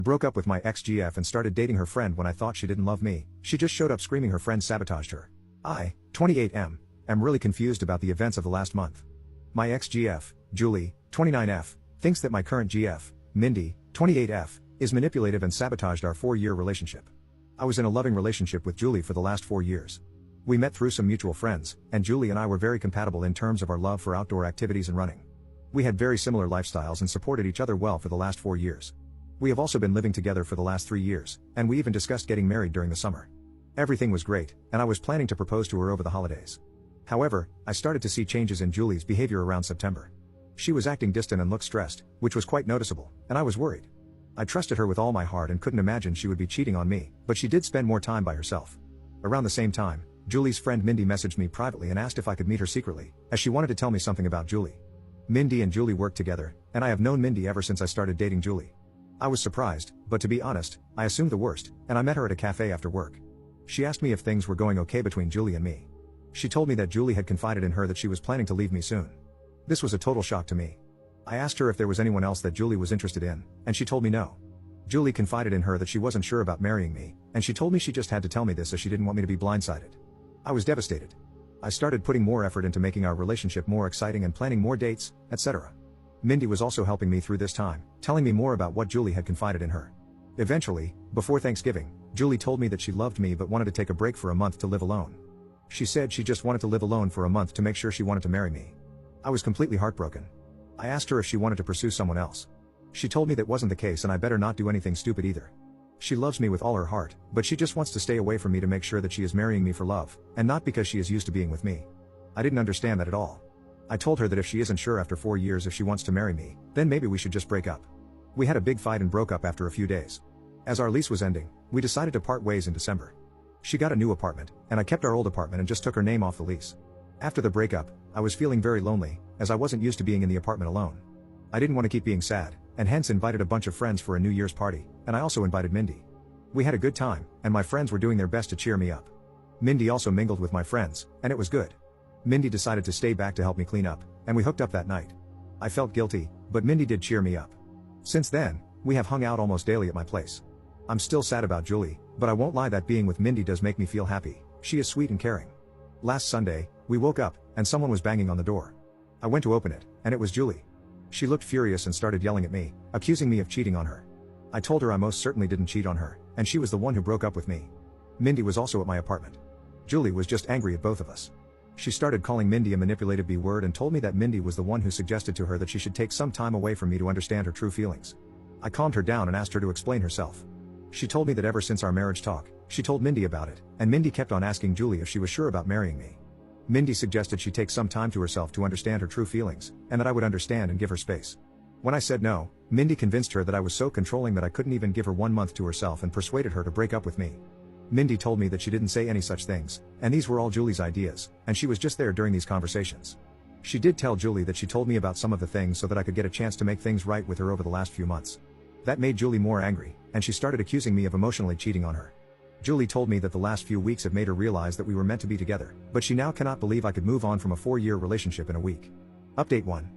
I broke up with my ex-GF and started dating her friend when I thought she didn't love me. She just showed up screaming her friend sabotaged her. I, 28M, am really confused about the events of the last month. My ex-GF, Julie, 29F, thinks that my current GF, Mindy, 28F, is manipulative and sabotaged our 4-year relationship. I was in a loving relationship with Julie for the last 4 years. We met through some mutual friends, and Julie and I were very compatible in terms of our love for outdoor activities and running. We had very similar lifestyles and supported each other well for the last 4 years. We have also been living together for the last 3 years, and we even discussed getting married during the summer. Everything was great, and I was planning to propose to her over the holidays. However, I started to see changes in Julie's behavior around September. She was acting distant and looked stressed, which was quite noticeable, and I was worried. I trusted her with all my heart and couldn't imagine she would be cheating on me, but she did spend more time by herself. Around the same time, Julie's friend Mindy messaged me privately and asked if I could meet her secretly, as she wanted to tell me something about Julie. Mindy and Julie work together, and I have known Mindy ever since I started dating Julie. I was surprised, but to be honest, I assumed the worst, and I met her at a cafe after work. She asked me if things were going okay between Julie and me. She told me that Julie had confided in her that she was planning to leave me soon. This was a total shock to me. I asked her if there was anyone else that Julie was interested in, and she told me no. Julie confided in her that she wasn't sure about marrying me, and she told me she just had to tell me this as she didn't want me to be blindsided. I was devastated. I started putting more effort into making our relationship more exciting and planning more dates, etc. Mindy was also helping me through this time, telling me more about what Julie had confided in her. Eventually, before Thanksgiving, Julie told me that she loved me but wanted to take a break for a month to live alone. She said she just wanted to live alone for a month to make sure she wanted to marry me. I was completely heartbroken. I asked her if she wanted to pursue someone else. She told me that wasn't the case and I better not do anything stupid either. She loves me with all her heart, but she just wants to stay away from me to make sure that she is marrying me for love, and not because she is used to being with me. I didn't understand that at all. I told her that if she isn't sure after 4 years if she wants to marry me, then maybe we should just break up. We had a big fight and broke up after a few days. As our lease was ending, we decided to part ways in December. She got a new apartment, and I kept our old apartment and just took her name off the lease. After the breakup, I was feeling very lonely, as I wasn't used to being in the apartment alone. I didn't want to keep being sad, and hence invited a bunch of friends for a New Year's party, and I also invited Mindy. We had a good time, and my friends were doing their best to cheer me up. Mindy also mingled with my friends, and it was good. Mindy decided to stay back to help me clean up, and we hooked up that night. I felt guilty, but Mindy did cheer me up. Since then, we have hung out almost daily at my place. I'm still sad about Julie, but I won't lie that being with Mindy does make me feel happy. She is sweet and caring. Last Sunday, we woke up, and someone was banging on the door. I went to open it, and it was Julie. She looked furious and started yelling at me, accusing me of cheating on her. I told her I most certainly didn't cheat on her, and she was the one who broke up with me. Mindy was also at my apartment. Julie was just angry at both of us. She started calling Mindy a manipulative B-word and told me that Mindy was the one who suggested to her that she should take some time away from me to understand her true feelings. I calmed her down and asked her to explain herself. She told me that ever since our marriage talk, she told Mindy about it, and Mindy kept on asking Julie if she was sure about marrying me. Mindy suggested she take some time to herself to understand her true feelings, and that I would understand and give her space. When I said no, Mindy convinced her that I was so controlling that I couldn't even give her 1 month to herself and persuaded her to break up with me. Mindy told me that she didn't say any such things, and these were all Julie's ideas, and she was just there during these conversations. She did tell Julie that she told me about some of the things so that I could get a chance to make things right with her over the last few months. That made Julie more angry, and she started accusing me of emotionally cheating on her. Julie told me that the last few weeks have made her realize that we were meant to be together, but she now cannot believe I could move on from a 4-year relationship in a week. Update 1.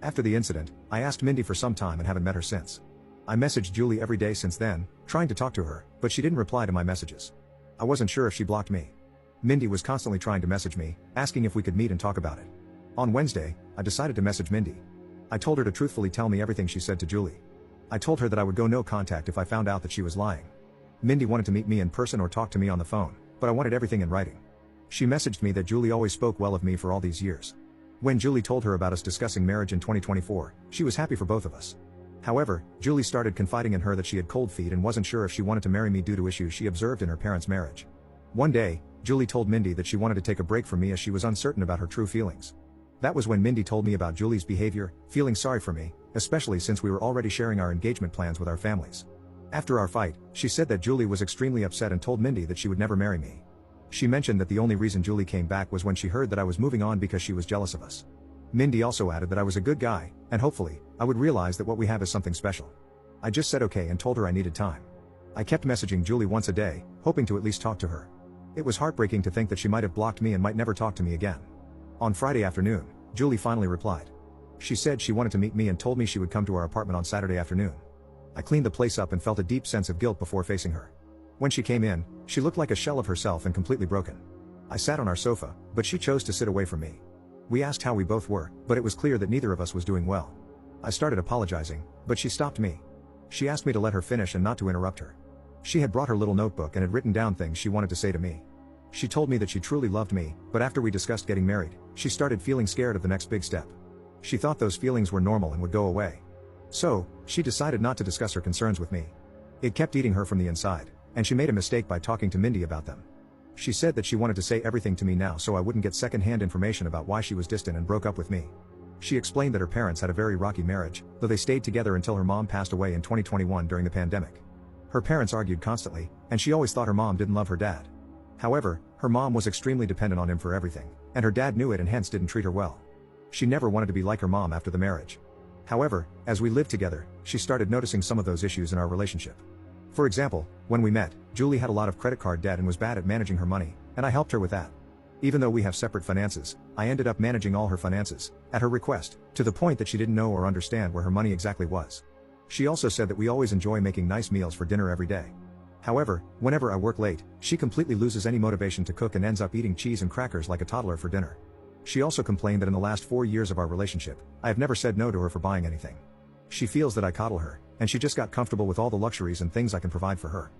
After the incident, I asked Mindy for some time and haven't met her since. I messaged Julie every day since then, trying to talk to her, but she didn't reply to my messages. I wasn't sure if she blocked me. Mindy was constantly trying to message me, asking if we could meet and talk about it. On Wednesday, I decided to message Mindy. I told her to truthfully tell me everything she said to Julie. I told her that I would go no contact if I found out that she was lying. Mindy wanted to meet me in person or talk to me on the phone, but I wanted everything in writing. She messaged me that Julie always spoke well of me for all these years. When Julie told her about us discussing marriage in 2024, she was happy for both of us. However, Julie started confiding in her that she had cold feet and wasn't sure if she wanted to marry me due to issues she observed in her parents' marriage. One day, Julie told Mindy that she wanted to take a break from me as she was uncertain about her true feelings. That was when Mindy told me about Julie's behavior, feeling sorry for me, especially since we were already sharing our engagement plans with our families. After our fight, she said that Julie was extremely upset and told Mindy that she would never marry me. She mentioned that the only reason Julie came back was when she heard that I was moving on because she was jealous of us. Mindy also added that I was a good guy, and hopefully, I would realize that what we have is something special. I just said okay and told her I needed time. I kept messaging Julie once a day, hoping to at least talk to her. It was heartbreaking to think that she might have blocked me and might never talk to me again. On Friday afternoon, Julie finally replied. She said she wanted to meet me and told me she would come to our apartment on Saturday afternoon. I cleaned the place up and felt a deep sense of guilt before facing her. When she came in, she looked like a shell of herself and completely broken. I sat on our sofa, but she chose to sit away from me. We asked how we both were, but it was clear that neither of us was doing well. I started apologizing, but she stopped me. She asked me to let her finish and not to interrupt her. She had brought her little notebook and had written down things she wanted to say to me. She told me that she truly loved me, but after we discussed getting married, she started feeling scared of the next big step. She thought those feelings were normal and would go away. So, she decided not to discuss her concerns with me. It kept eating her from the inside, and she made a mistake by talking to Mindy about them. She said that she wanted to say everything to me now so I wouldn't get second-hand information about why she was distant and broke up with me. She explained that her parents had a very rocky marriage, though they stayed together until her mom passed away in 2021 during the pandemic. Her parents argued constantly, and she always thought her mom didn't love her dad. However, her mom was extremely dependent on him for everything, and her dad knew it and hence didn't treat her well. She never wanted to be like her mom after the marriage. However, as we lived together, she started noticing some of those issues in our relationship. For example, when we met, Julie had a lot of credit card debt and was bad at managing her money, and I helped her with that. Even though we have separate finances, I ended up managing all her finances, at her request, to the point that she didn't know or understand where her money exactly was. She also said that we always enjoy making nice meals for dinner every day. However, whenever I work late, she completely loses any motivation to cook and ends up eating cheese and crackers like a toddler for dinner. She also complained that in the last 4 years of our relationship, I have never said no to her for buying anything. She feels that I coddle her, and she just got comfortable with all the luxuries and things I can provide for her.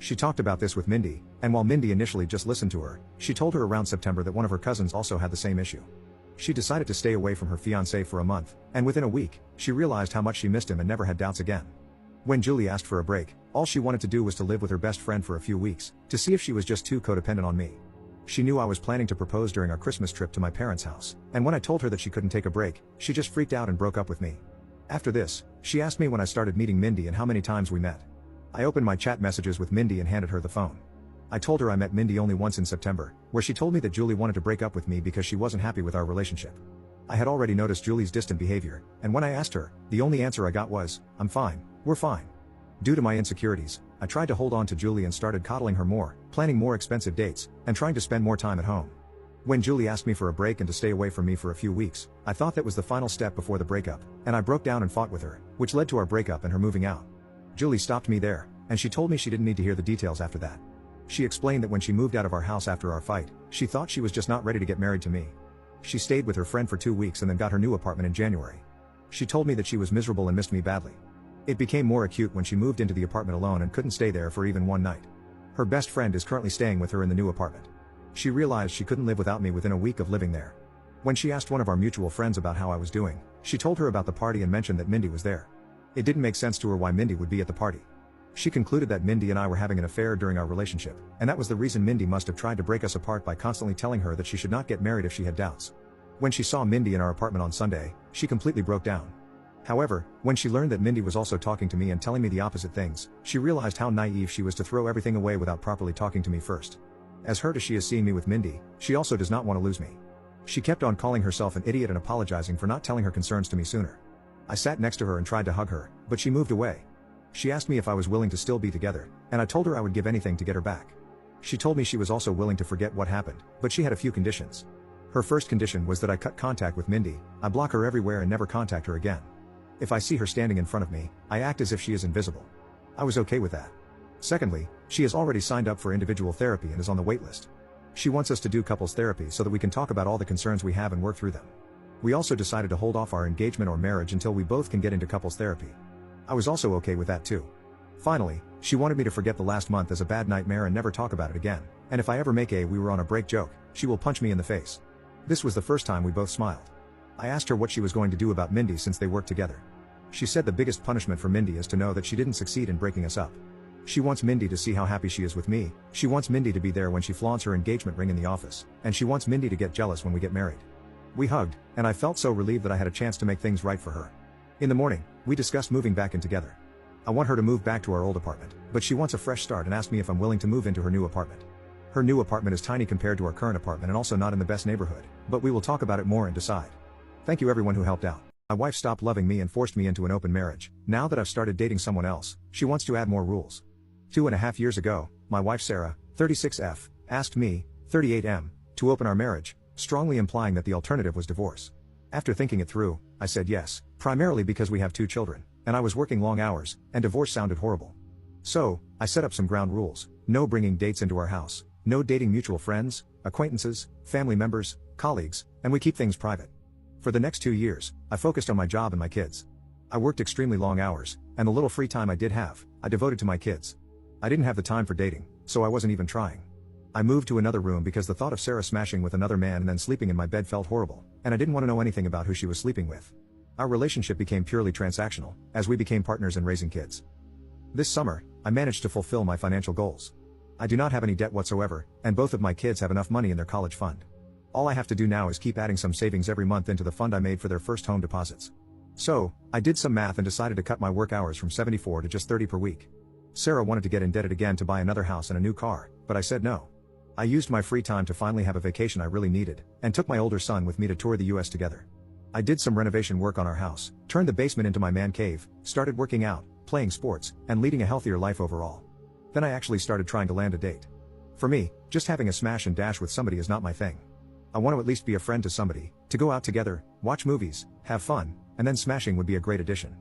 She talked about this with Mindy, and while Mindy initially just listened to her, she told her around September that one of her cousins also had the same issue. She decided to stay away from her fiancé for a month, and within a week, she realized how much she missed him and never had doubts again. When Julie asked for a break, all she wanted to do was to live with her best friend for a few weeks, to see if she was just too codependent on me. She knew I was planning to propose during our Christmas trip to my parents' house, and when I told her that she couldn't take a break, she just freaked out and broke up with me. After this, she asked me when I started meeting Mindy and how many times we met. I opened my chat messages with Mindy and handed her the phone. I told her I met Mindy only once in September, where she told me that Julie wanted to break up with me because she wasn't happy with our relationship. I had already noticed Julie's distant behavior, and when I asked her, the only answer I got was, "I'm fine, we're fine." Due to my insecurities, I tried to hold on to Julie and started coddling her more, planning more expensive dates, and trying to spend more time at home. When Julie asked me for a break and to stay away from me for a few weeks, I thought that was the final step before the breakup, and I broke down and fought with her, which led to our breakup and her moving out. Julie stopped me there, and she told me she didn't need to hear the details after that. She explained that when she moved out of our house after our fight, she thought she was just not ready to get married to me. She stayed with her friend for 2 weeks and then got her new apartment in January. She told me that she was miserable and missed me badly. It became more acute when she moved into the apartment alone and couldn't stay there for even one night. Her best friend is currently staying with her in the new apartment. She realized she couldn't live without me within a week of living there. When she asked one of our mutual friends about how I was doing, she told her about the party and mentioned that Mindy was there. It didn't make sense to her why Mindy would be at the party. She concluded that Mindy and I were having an affair during our relationship, and that was the reason Mindy must have tried to break us apart by constantly telling her that she should not get married if she had doubts. When she saw Mindy in our apartment on Sunday, she completely broke down. However, when she learned that Mindy was also talking to me and telling me the opposite things, she realized how naive she was to throw everything away without properly talking to me first. As hurt as she is seeing me with Mindy, she also does not want to lose me. She kept on calling herself an idiot and apologizing for not telling her concerns to me sooner. I sat next to her and tried to hug her, but she moved away. She asked me if I was willing to still be together, and I told her I would give anything to get her back. She told me she was also willing to forget what happened, but she had a few conditions. Her first condition was that I cut contact with Mindy, I block her everywhere and never contact her again. If I see her standing in front of me, I act as if she is invisible. I was okay with that. Secondly, she has already signed up for individual therapy and is on the waitlist. She wants us to do couples therapy so that we can talk about all the concerns we have and work through them. We also decided to hold off our engagement or marriage until we both can get into couples therapy. I was also okay with that too. Finally, she wanted me to forget the last month as a bad nightmare and never talk about it again, and if I ever make a "we were on a break" joke, she will punch me in the face. This was the first time we both smiled. I asked her what she was going to do about Mindy since they worked together. She said the biggest punishment for Mindy is to know that she didn't succeed in breaking us up. She wants Mindy to see how happy she is with me, she wants Mindy to be there when she flaunts her engagement ring in the office, and she wants Mindy to get jealous when we get married. We hugged, and I felt so relieved that I had a chance to make things right for her. In the morning, we discussed moving back in together. I want her to move back to our old apartment, but she wants a fresh start and asked me if I'm willing to move into her new apartment. Her new apartment is tiny compared to our current apartment and also not in the best neighborhood, but we will talk about it more and decide. Thank you everyone who helped out. My wife stopped loving me and forced me into an open marriage. Now that I've started dating someone else, she wants to add more rules. 2.5 years ago, my wife Sarah, 36F, asked me, 38M, to open our marriage, strongly implying that the alternative was divorce. After thinking it through, I said yes, primarily because we have 2 children. and I was working long hours, and divorce sounded horrible. So, I set up some ground rules: no bringing dates into our house, no dating mutual friends, acquaintances, family members, colleagues, and we keep things private. For the next 2 years, I focused on my job and my kids. I worked extremely long hours, and the little free time I did have, I devoted to my kids. I didn't have the time for dating, so I wasn't even trying. I moved to another room because the thought of Sarah smashing with another man and then sleeping in my bed felt horrible, and I didn't want to know anything about who she was sleeping with. Our relationship became purely transactional, as we became partners in raising kids. This summer, I managed to fulfill my financial goals. I do not have any debt whatsoever, and both of my kids have enough money in their college fund. All I have to do now is keep adding some savings every month into the fund I made for their first home deposits. So, I did some math and decided to cut my work hours from 74 to just 30 per week. Sarah wanted to get indebted again to buy another house and a new car, but I said no. I used my free time to finally have a vacation I really needed, and took my older son with me to tour the US together. I did some renovation work on our house, turned the basement into my man cave, started working out, playing sports, and leading a healthier life overall. Then I actually started trying to land a date. For me, just having a smash and dash with somebody is not my thing. I want to at least be a friend to somebody, to go out together, watch movies, have fun, and then smashing would be a great addition.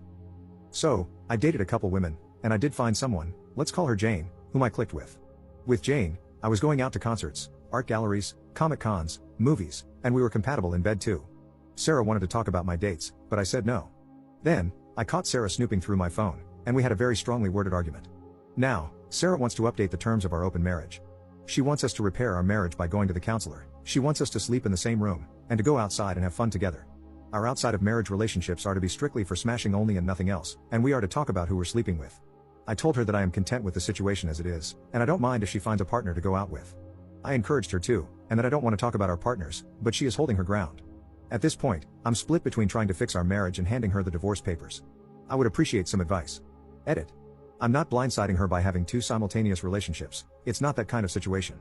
So, I dated a couple women, and I did find someone, let's call her Jane, whom I clicked with. With Jane, I was going out to concerts, art galleries, comic cons, movies, and we were compatible in bed too. Sarah wanted to talk about my dates, but I said no. Then, I caught Sarah snooping through my phone, and we had a very strongly worded argument. Now, Sarah wants to update the terms of our open marriage. She wants us to repair our marriage by going to the counselor. She wants us to sleep in the same room, and to go outside and have fun together. Our outside of marriage relationships are to be strictly for smashing only and nothing else, and we are to talk about who we're sleeping with. I told her that I am content with the situation as it is, and I don't mind if she finds a partner to go out with. I encouraged her too, and that I don't want to talk about our partners, but she is holding her ground. At this point, I'm split between trying to fix our marriage and handing her the divorce papers. I would appreciate some advice. Edit. I'm not blindsiding her by having 2 simultaneous relationships, it's not that kind of situation.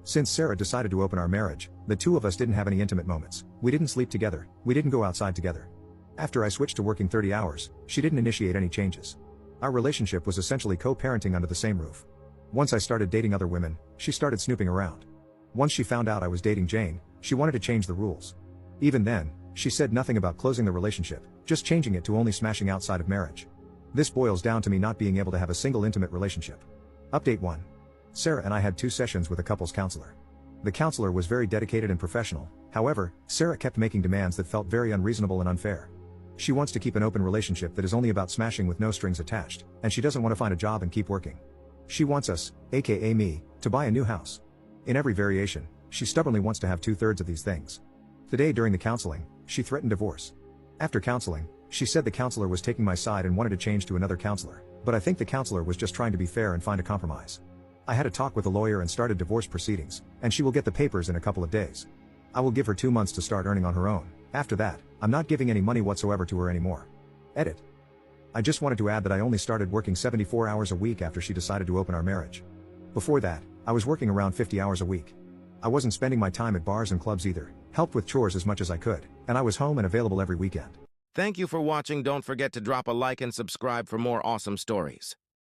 Since Sarah decided to open our marriage, the 2 of us didn't have any intimate moments, we didn't sleep together, we didn't go outside together. After I switched to working 30 hours, she didn't initiate any changes. Our relationship was essentially co-parenting under the same roof. Once I started dating other women, she started snooping around. Once she found out I was dating Jane, she wanted to change the rules. Even then, she said nothing about closing the relationship, just changing it to only smashing outside of marriage. This boils down to me not being able to have a single intimate relationship. Update 1. Sarah and I had 2 sessions with a couples counselor. The counselor was very dedicated and professional, however, Sarah kept making demands that felt very unreasonable and unfair. She wants to keep an open relationship that is only about smashing with no strings attached, and she doesn't want to find a job and keep working. She wants us, aka me, to buy a new house. In every variation, she stubbornly wants to have 2/3 of these things. Today during the counseling, she threatened divorce. After counseling, she said the counselor was taking my side and wanted to change to another counselor, but I think the counselor was just trying to be fair and find a compromise. I had a talk with a lawyer and started divorce proceedings, and she will get the papers in a couple of days. I will give her 2 months to start earning on her own. After that, I'm not giving any money whatsoever to her anymore. Edit. I just wanted to add that I only started working 74 hours a week after she decided to open our marriage. Before that, I was working around 50 hours a week. I wasn't spending my time at bars and clubs either, helped with chores as much as I could, and I was home and available every weekend. Thank you for watching. Don't forget to drop a like and subscribe for more awesome stories.